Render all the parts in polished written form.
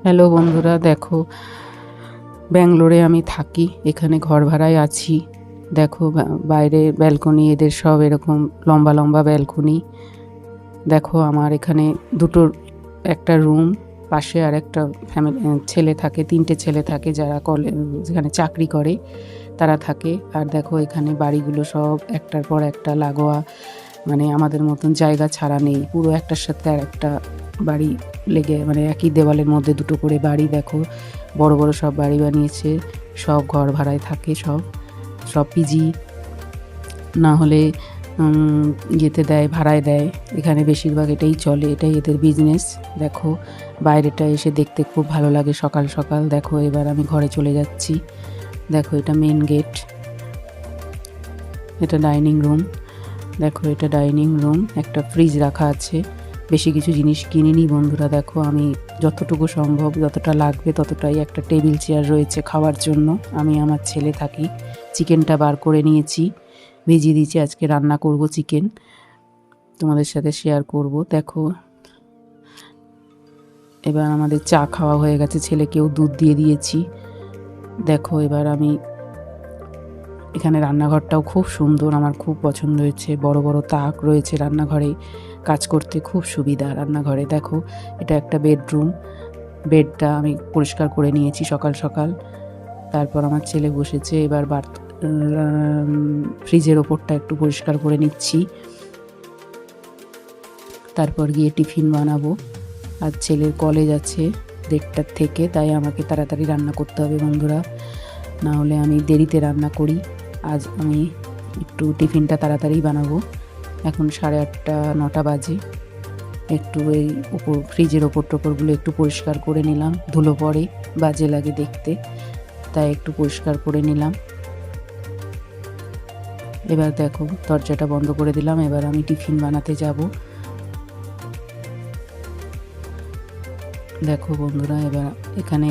Hello বন্ধুরা, দেখো ব্যাঙ্গালোরে আমি থাকি, এখানে ঘর ভাড়ায় আছি। দেখো বাইরে ব্যালকনি, এদের সব এরকম লম্বা লম্বা ব্যালকনি। দেখো আমার এখানে একটা রুম, পাশে আর একটা ফ্যামিলি ছেলে থাকে, 3টে ছেলে থাকে যারা যেখানে চাকরি করে তারা থাকে। আর দেখো এখানে বাড়িগুলো সব একটার পর একটা লাগোয়া, মানে আমাদের মতন জায়গা ছাড়া নেই, পুরো একটার সাথে আর একটা বাড়ি লেগে, মানে একই দেওয়ালের মধ্যে দুটো করে বাড়ি। দেখো বড় বড় সব বাড়ি বানিয়েছে, সব ঘর ভাড়ায় থাকে, সব সব পিজি না হলে ইয়েতে দেয়, ভাড়ায় দেয়। এখানে বেশিরভাগ এটাই চলে, এটাই এদের বিজনেস। দেখো বাইরেটা এসে দেখতে খুব ভালো লাগে সকাল সকাল। দেখো এবার আমি ঘরে চলে যাচ্ছি। দেখো এটা মেন গেট, এটা ডাইনিং রুম। দেখো এটা ডাইনিং রুম, একটা ফ্রিজ রাখা আছে। বেশি কিছু জিনিস কিনিনি বন্ধুরা। দেখো আমি যতটুকু সম্ভব, যতটা লাগবে ততটাই। একটা টেবিল চেয়ার রয়েছে খাওয়ার জন্য, আমি আমার ছেলে থাকি। চিকেনটা বার করে নিয়েছি, ভিজিয়ে দিয়েছি, আজকে রান্না করব চিকেন, তোমাদের সাথে শেয়ার করব। দেখো এবার আমাদের চা খাওয়া হয়ে গেছে, ছেলেকেও দুধ দিয়ে দিয়েছি। দেখো এবার আমি এখানে রান্নাঘরটাও খুব সুন্দর, আমার খুব পছন্দ হয়েছে। বড় বড় তাক রয়েছে রান্নাঘরে, কাজ করতে খুব সুবিধা রান্নাঘরে। দেখো এটা একটা বেডরুম, বেডটা আমি পরিষ্কার করে নিয়েছি সকাল সকাল। তারপর আমার ছেলে বসেছে, এবার ফ্রিজের ওপরটা একটু পরিষ্কার করে নিচ্ছি। তারপর গিয়ে টিফিন বানাবো। আর ছেলের কলেজ আছে 1:30টার থেকে, তাই আমাকে তাড়াতাড়ি রান্না করতে হবে বন্ধুরা, না হলে আমি দেরিতে রান্না করি। আজ আমি একটু টিফিনটা তাড়াতাড়ি বানাবো। এখন 8:30 9টা বাজে। একটু এই ফ্রিজের ওপর টোপরগুলো একটু পরিষ্কার করে নিলাম, ধুলো পড়ে, বাজে লাগে দেখতে, তাই একটু পরিষ্কার করে নিলাম। এবার দেখো দরজাটা বন্ধ করে দিলাম, এবার আমি টিফিন বানাতে যাব। দেখো বন্ধুরা এবার এখানে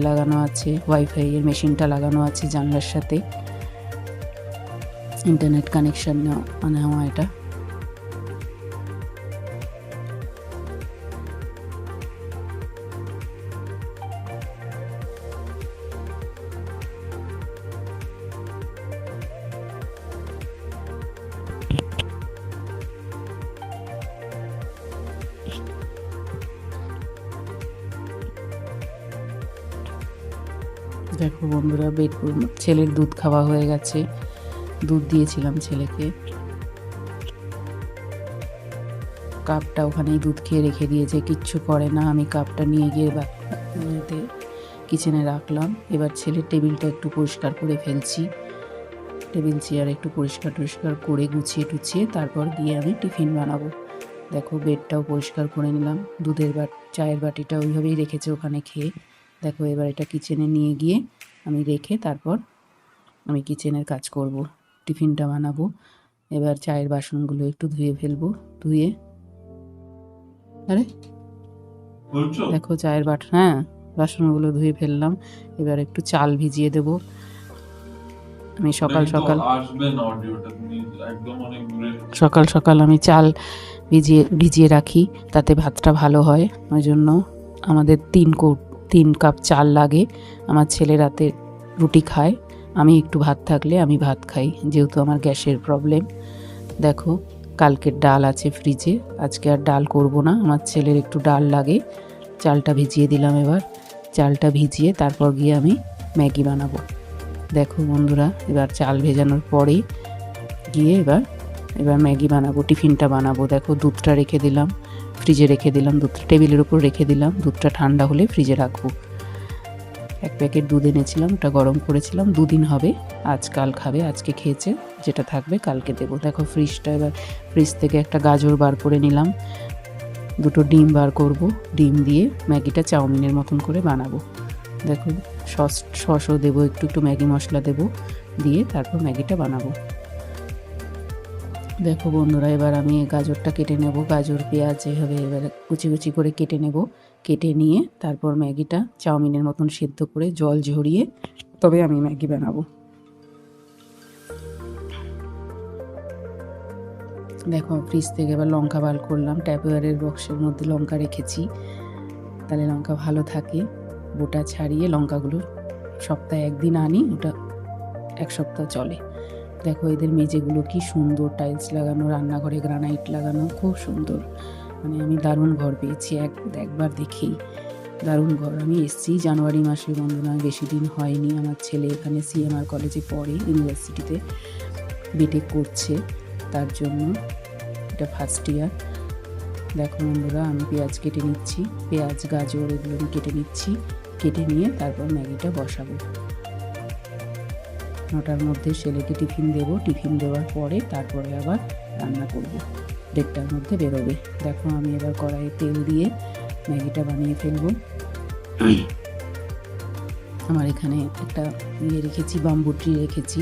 লাগানো আছে, ওয়াইফাই এর মেশিনটা লাগানো আছে জানলার সাথে, ইন্টারনেট কানেকশন নেওয়া এটা। দেখো বন্ধুরা ছেলের দুধ খাওয়া হয়ে গেছে, দুধ দিয়েছিলাম ছেলেকে। কাপটা ওখানেই দুধ খেয়ে রেখে দিয়েছে, কিচ্ছু করে না। আমি কাপটা নিয়ে গিয়ে কিচেনে রাখলাম। এবার ছেলের টেবিলটা একটু পরিষ্কার করে ফেলছি, টেবিল চেয়ার একটু পরিষ্কার করে গুছিয়ে টুছিয়ে তারপর গিয়ে আমি টিফিন বানাবো। দেখো বেডটাও পরিষ্কার করে নিলাম, চায়ের বাটিটা ওইভাবেই রেখেছে ওখানে খেয়ে। দেখো এবার এটা কিচেনে নিয়ে গিয়ে আমি রেখে তারপর আমি কিচেনের কাজ করব, টিফিনটা বানাবো। এবার চায়ের বাসনগুলো একটু ধুয়ে ফেলবো, ধুয়ে দেখো চায়ের বাসনগুলো ধুয়ে ফেললাম। এবার একটু চাল ভিজিয়ে দেব। আমি সকাল সকাল আমি চাল ভিজিয়ে রাখি, তাতে ভাতটা ভালো হয়। ওই জন্য আমাদের 3 কাপ চাল লাগে। আমার ছেলে রাতে রুটি খায়, আমি একটু ভাত থাকলে আমি ভাত খাই, যেহেতু আমার গ্যাসের প্রবলেম। দেখো কালকের ডাল আছে ফ্রিজে, আজকে আর ডাল করব না, আমার ছেলের একটু ডাল লাগে। চালটা ভিজিয়ে দিলাম, এবার চালটা ভিজিয়ে তারপর গিয়ে আমি ম্যাগি বানাবো। দেখো বন্ধুরা এবার চাল ভেজানোর পরে গিয়ে এবার ম্যাগি বানাবো, টিফিনটা বানাবো। দেখো দুধটা রেখে দিলাম, ফ্রিজে রেখে দিলাম, দুধটা টেবিলের উপর রেখে দিলাম, দুধটা ঠান্ডা হলে ফ্রিজে রাখবো। 1 প্যাকেট দুধ এনেছিলাম, ওটা গরম করেছিলাম, 2 দিন হবে। আজকাল খাবে, আজকে খেয়েছে, যেটা থাকবে কালকে দেবো। দেখো এবার ফ্রিজ থেকে একটা গাজর বার করে নিলাম, 2টো ডিম বার করব, ডিম দিয়ে ম্যাগিটা চাউমিনের মতন করে বানাবো। দেখো সসও দেবো, একটু ম্যাগি মশলা দেবো, দিয়ে তারপর ম্যাগিটা বানাবো। দেখো বন্ধুরা এবার আমি গাজরটা কেটে নেব, গাজর পেঁয়াজ এভাবে এবার কুচি করে কেটে নেব। কেটে নিয়ে তারপর ম্যাগিটা চাউমিনের মতন সেদ্ধ করে জল ঝরিয়ে তবে আমি ম্যাগি বানাবো। দেখো ফ্রিজ থেকে এবার লঙ্কা বার করলাম, ট্যাপওয়্যারের বক্সের মধ্যে লঙ্কা রেখেছি, তাহলে লঙ্কা ভালো থাকে। বোটা ছাড়িয়ে লঙ্কাগুলো সপ্তাহে একদিন আনি, ওটা এক সপ্তাহ চলে। দেখো এদের মেঝেগুলো কি সুন্দর টাইলস লাগানো, রান্নাঘরে গ্রানাইট লাগানো, খুব সুন্দর। মানে আমি দারুণ ঘর পেয়েছি একবার দেখেই, দারুণ ঘর। আমি এসেছি জানুয়ারি মাসে, বন্ধুরা বেশি দিন হয়নি। আমার ছেলে এখানে সিএমআর কলেজে পড়ে, ইউনিভার্সিটিতে বিটেক করছে, তার জন্য এটা ফার্স্ট ইয়ার। দেখো বন্ধুরা আমি পেঁয়াজ কেটে নিচ্ছি, পেঁয়াজ গাজর এগুলো আমি কেটে নিচ্ছি, কেটে নিয়ে তারপর ম্যাগিটা বসাবো। 9টার মধ্যে ছেলেকে টিফিন দেবো, টিফিন দেওয়ার পরে তারপরে আবার রান্না করব, 1:30টার মধ্যে বেরোবে। দেখো আমি এবার কড়াইয়ে তেল দিয়ে ম্যাগিটা বানিয়ে ফেলবো। আমার এখানে একটা রেখেছি, বাম্বু ট্রি রেখেছি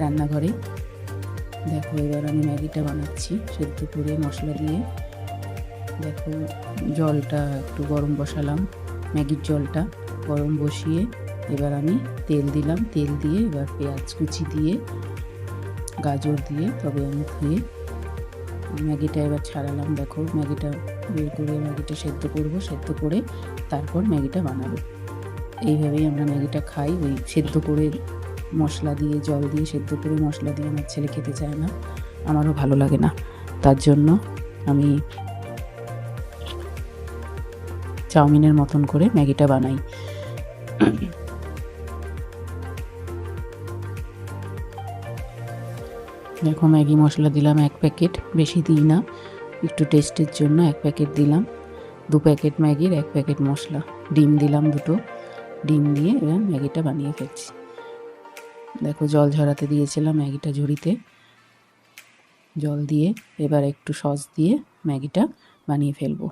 রান্নাঘরে। দেখো এবার আমি ম্যাগিটা বানাচ্ছি সেদ্ধ করে মশলা দিয়ে। দেখো জলটা একটু গরম বসালাম, ম্যাগির জলটা গরম বসিয়ে এবার আমি তেল দিলাম, তেল দিয়ে এবার পেঁয়াজ কুচি দিয়ে গাজর দিয়ে তবে আমি ধুয়ে ম্যাগিটা এবার ছাড়ালাম। দেখো ম্যাগিটা বের করে ম্যাগিটা সেদ্ধ করব, সেদ্ধ করে তারপর ম্যাগিটা বানাবো। এইভাবেই আমরা ম্যাগিটা খাই, ওই সেদ্ধ করে মশলা দিয়ে জল দিয়ে সেদ্ধ করে মশলা দিয়ে আমার ছেলে খেতে চায় না, আমারও ভালো লাগে না, তার জন্য আমি চাউমিনের মতন করে ম্যাগিটা বানাই। দেখো ম্যাগি মশলা দিলাম 1 প্যাকেট, বেশি দিই না, একটু টেস্টের জন্য 1 প্যাকেট দিলাম। 2 প্যাকেট ম্যাগির 1 প্যাকেট মশলা। ডিম দিলাম 2টো, ডিম দিয়ে এবার ম্যাগিটা বানিয়ে ফেলছি। দেখো জল ঝরাতে দিয়েছিলাম ম্যাগিটা ঝুড়িতে, জল দিয়ে এবার একটু সস দিয়ে ম্যাগিটা বানিয়ে ফেলবো।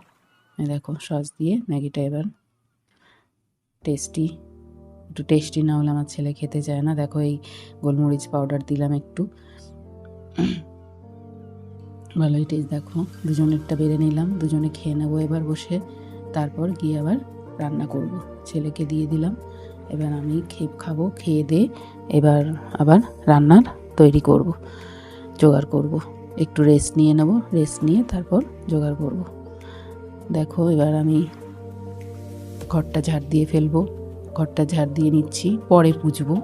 দেখো সস দিয়ে ম্যাগিটা এবার একটু টেস্টি না হলে আমার ছেলে খেতে চায় না। দেখো এই গোলমরিচ পাউডার দিলাম একটু, ভালোই টেস্ট। দেখো দুজনেরটা বেড়ে নিলাম, দুজনে খেয়ে নেবো এবার বসে, তারপর গিয়ে আবার রান্না করব। ছেলেকে দিয়ে দিলাম, এবার আমি খাবো, খেয়ে দিয়ে এবার আবার রান্নার তৈরি করব, জোগাড় করব। একটু রেস্ট নিয়ে নেব, রেস্ট নিয়ে তারপর জোগাড় করব। দেখো এবার আমি ঘরটা ঝাড় দিয়ে ফেলবো, ঘরটা ঝাড় দিয়ে নিচ্ছি, পরে পুছবো,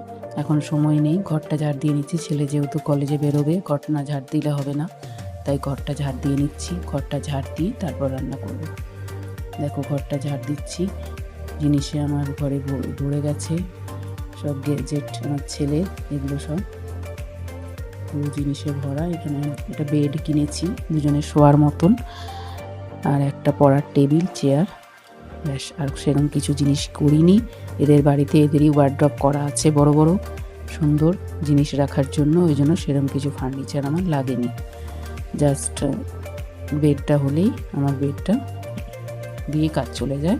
এখন সময় নেই। ঘরটা ঝাড় দিয়ে নিচ্ছি, ছেলে যেহেতু কলেজে বেরোবে, ঘরটা না ঝাড় দিলে হবে না, তাই ঘরটা ঝাড় দিয়ে নিচ্ছি। ঘরটা ঝাড় দিয়ে তারপর রান্না করব। দেখো ঘরটা ঝাড় দিচ্ছি, জিনিসে আমার ঘরে ভরে গেছে সব গেজেট, আমার ছেলে এগুলো সব পুরো জিনিসে ভরা। এখানে একটা বেড কিনেছি দুজনের শোয়ার মতন, আর একটা পড়ার টেবিল, চেয়ার, ব্যাস। আর সেরকম কিছু জিনিস করিনি। এদের বাড়িতে এদেরই ওয়ার্ড্রপ করা আছে বড় বড় সুন্দর জিনিস রাখার জন্য, ওই জন্য সেরকম কিছু ফার্নিচার আমার লাগেনি। জাস্ট বেডটা হলেই আমার বেডটা দিয়ে কাজ চলে যায়।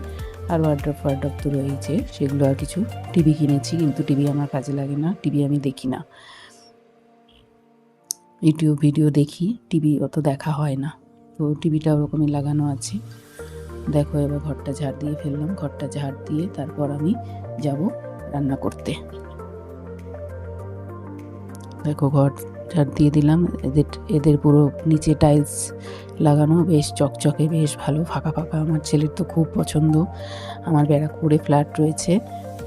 আর ওয়ার্ড্রপ তো রয়েছে, সেগুলো আর কিছু। টিভি কিনেছি, কিন্তু টিভি আমার কাজে লাগে না, টিভি আমি দেখি না, ইউটিউব ভিডিও দেখি, টিভি অত দেখা হয় না, তো টিভিটা ওরকমই লাগানো আছে। দেখো এবার ঘরটা ঝাড় দিয়ে ফেললাম, ঘরটা ঝাড় দিয়ে তারপর আমি যাব রান্না করতে। দেখো ঘর ঝাড় দিয়ে দিলাম, এদের পুরো নিচে টাইলস লাগানো, বেশ চকচকে, বেশ ভালো, ফাঁকা ফাঁকা। আমার ছেলের তো খুব পছন্দ। আমার ব্যারাকপুরে ফ্ল্যাট রয়েছে,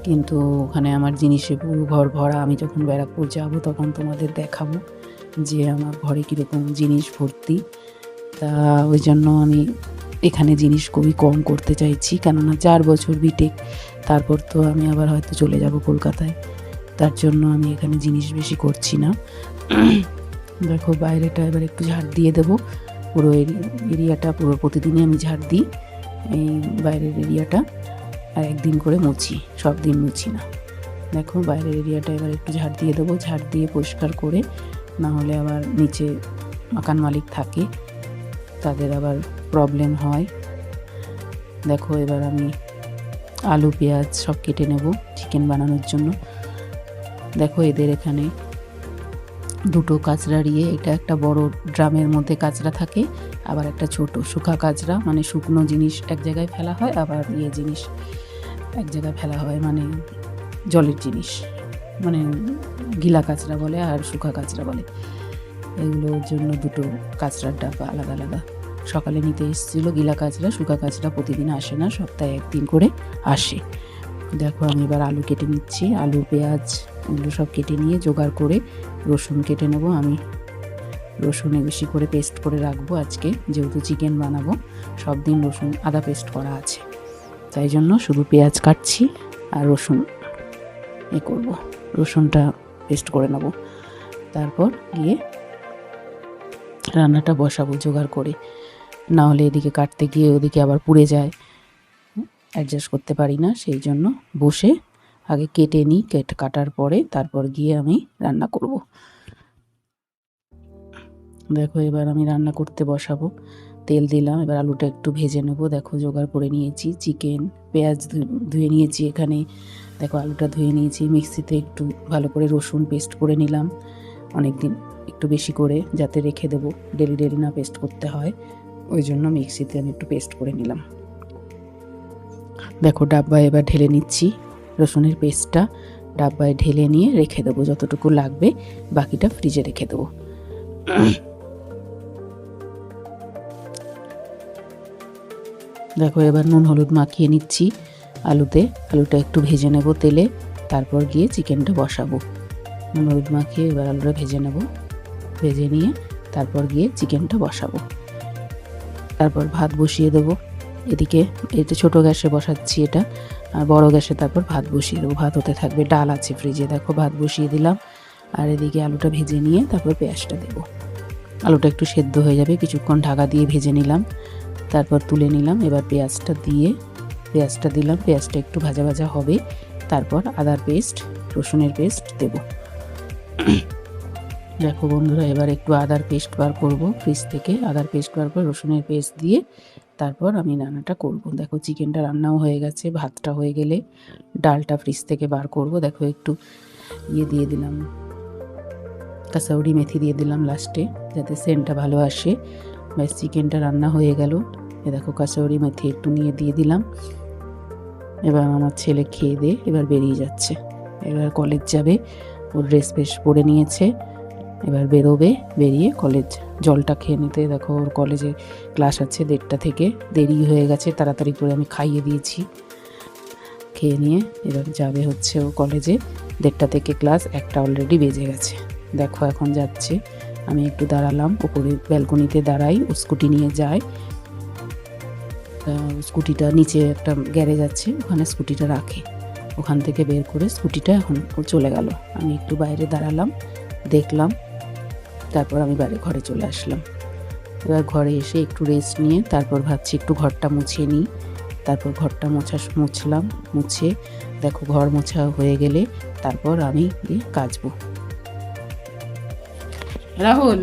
কিন্তু ওখানে আমার জিনিসে পুরো ঘর ভরা। আমি যখন ব্যারাকপুর যাব তখন তোমাদের দেখাবো যে আমার ঘরে কীরকম জিনিস ভর্তি। তা ওই জন্য আমি এখানে জিনিস খুবই কম করতে চাইছি, কেননা 4 বছর বিটেক, তারপর তো আমি আবার হয়তো চলে যাব কলকাতায়, তার জন্য আমি এখানে জিনিস বেশি করছি না। দেখো বাইরেটা এবার একটু ঝাড় দিয়ে দেবো, পুরো এরিয়াটা পুরো প্রতিদিনই আমি ঝাড় দিই এই বাইরের এরিয়াটা, আর একদিন করে মুছি, সব দিন মুছি না। দেখো বাইরের এরিয়াটা এবার একটু ঝাড় দিয়ে দেবো, ঝাড় দিয়ে পরিষ্কার করে, না হলে আবার নিচে মাকান মালিক থাকে, তাদের আবার প্রবলেম হয়। দেখো এবার আমি আলু পেঁয়াজ সব কেটে নেব চিকেন বানানোর জন্য। দেখো এদের এখানে 2টো কাচরা দিয়ে, এটা একটা বড় ড্রামের মধ্যে কাচরা থাকে, আবার একটা ছোট শুকা কাচরা, মানে শুকনো জিনিস এক জায়গায় ফেলা হয়, আবার জিনিস এক জায়গায় ফেলা হয়, মানে জলের জিনিস, মানে গিলা কাচরা বলে আর শুকা কাচরা বলে। এগুলোর জন্য 2টো কাচরার ডাব্বা আলাদা আলাদা। সকালে নিতে এসেছিলো গিলা কাচরা, শুকা কাচরা প্রতিদিন আসে না, সপ্তাহে 1 দিন করে আসে। দেখো আমি এবার আলু কেটে নিচ্ছি, আলু পেঁয়াজ এগুলো সব কেটে নিয়ে জোগাড় করে রসুন কেটে নেব। আমি রসুনে বেশি করে পেস্ট করে রাখবো আজকে, যেহেতু চিকেন বানাবো। সব দিন রসুন আদা পেস্ট করা আছে, তাই জন্য শুধু পেঁয়াজ কাটছি আর রসুন করব, রসুনটা পেস্ট করে নেব। তারপর গিয়ে রান্নাটা বসাবো জোগাড় করে, না হলে এদিকে কাটতে গিয়ে ওদিকে আবার পুড়ে যায়, অ্যাডজাস্ট করতে পারি না। সেই জন্য বসে আগে কেটে নিই, কাটার পরে তারপর গিয়ে আমি রান্না করব। দেখো এবার আমি রান্না করতে বসাবো, তেল দিলাম, এবার আলুটা একটু ভেজে নেবো। দেখো জোগাড় করে নিয়েছি চিকেন, পেঁয়াজ ধুয়ে নিয়েছি এখানে। দেখো আলুটা ধুয়ে নিয়েছি, মিক্সিতে একটু ভালো করে রসুন পেস্ট করে নিলাম, অনেক দিন একটু বেশি করে, যাতে রেখে দেবো, ডেলি ডেলি না পেস্ট করতে হয়, ওই জন্য মিক্সিতে আমি একটু পেস্ট করে নিলাম। দেখো ডাব্বায় এবার ঢেলে নিচ্ছি রসুনের পেস্টটা, ডাব্বায় ঢেলে নিয়ে রেখে দেবো, যতটুকু লাগবে বাকিটা ফ্রিজে রেখে দেবো। দেখো এবার নুন হলুদ মাখিয়ে নিচ্ছি আলুতে, আলুটা একটু ভেজে নেব তেলে, তারপর গিয়ে চিকেনটা বসাবো। নুন হলুদ মাখিয়ে এবার আলুটা ভেজে নেব, ভেজে নিয়ে তারপর গিয়ে চিকেনটা বসাবো। তারপর ভাত বসিয়ে দেবো, এদিকে এটা ছোটো গ্যাসে বসাচ্ছি এটা, আর বড় গ্যাসে তারপর ভাত বসিয়ে দেবো, ভাত হতে থাকবে। ডাল আছে ফ্রিজে, দেখো ভাত বসিয়ে দিলাম, আর এদিকে আলুটা ভেজে নিয়ে তারপর পেঁয়াজটা দেবো। আলুটা একটু সেদ্ধ হয়ে যাবে, কিছুক্ষণ ঢাকা দিয়ে ভেজে নিলাম, তারপর তুলে নিলাম। এবার পেঁয়াজটা দিলাম, পেঁয়াজটা একটু ভাজা ভাজা হবে, তারপর আদার পেস্ট রসুনের পেস্ট দেব। দেখো বন্ধুরা এবার একটু আদার পেস্ট বার করব ফ্রিজ থেকে, আদার পেস্ট বার করে রসুনের পেস্ট দিয়ে তারপর আমি রান্নাটা করব। দেখো চিকেনটা রান্নাও হয়ে গেছে, ভাতটা হয়ে গেলে ডালটা ফ্রিজ থেকে বার করব। দেখো একটু দিয়ে দিলাম, কাসৌরি মেথি দিয়ে দিলাম লাস্টে, যাতে সেন্টটা ভালো আসে। ব্যাস চিকেনটা রান্না হয়ে গেল। দেখো কাসৌরি মেথি একটু দিয়ে দিলাম। এবার আমার ছেলে খেয়ে দিয়ে এবার বেরিয়ে যাচ্ছে, এবার কলেজ যাবে, ওর ড্রেস বেশ পরে নিয়েছে, এবার বেরোবে, বেরিয়ে কলেজ জলটা খেয়ে নিতে। দেখো ওর কলেজে ক্লাস আছে 1:30 থেকে, দেরি হয়ে গেছে, তাড়াতাড়ি করে আমি খাইয়ে দিয়েছি। খেয়ে নিয়ে এবার যাবে হচ্ছে ও কলেজে, 1:30 থেকে ক্লাস, 1টা অলরেডি বেজে গেছে। দেখো এখন যাচ্ছে, আমি একটু দাঁড়ালাম উপরে ব্যালকনিতে দাঁড়াই, ও স্কুটি নিয়ে যায়। স্কুটিটা নিচে একটা গ্যারেজ আছে, ওখানে স্কুটিটা রাখে, ওখান থেকে বের করে স্কুটিটা এখন চলে গেল। আমি একটু বাইরে দাঁড়ালাম, দেখলাম, তারপর আমি ঘরে চলে আসলাম। এবার ঘরে এসে একটু রেস্ট নিয়ে তারপর ভাবছি একটু ঘরটা মুছিয়ে নিই। তারপর ঘরটা মুছলাম, মুছে দেখো ঘর মোছা হয়ে গেলে তারপর আমি কাচবো। রাহুল